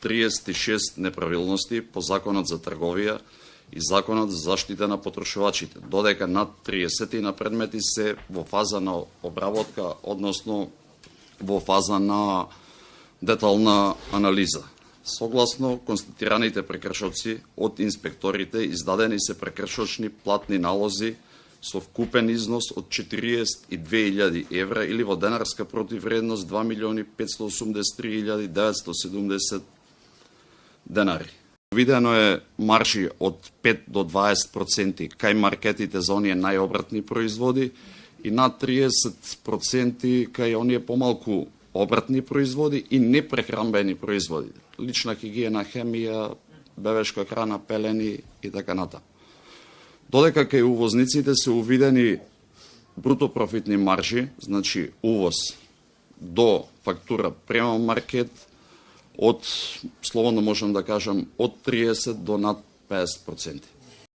36 неправилности по Законот за трговија и Законот за заштита на потрошувачите, додека над 30 на предмети се во фаза на обработка, односно во фаза на детална анализа. Согласно констатираните прекршоци од инспекторите, издадени се прекршочни платни налози со вкупен износ од 42.000 евра или во денарска противвредност 2.583.970 денари. Видено е маржи од 5 до 20% кај маркетите за оние најобратни производи и над 30% кај оние помалку обратни производи и непрехранбени производи. Лична хигиена, хемија, бебешка храна, пелени и така натаму. Додека кај увозниците се увидени бруто профитни маржи, значи увоз до фактура према маркет, од, слободно можам да кажам, од 30 до над 50%.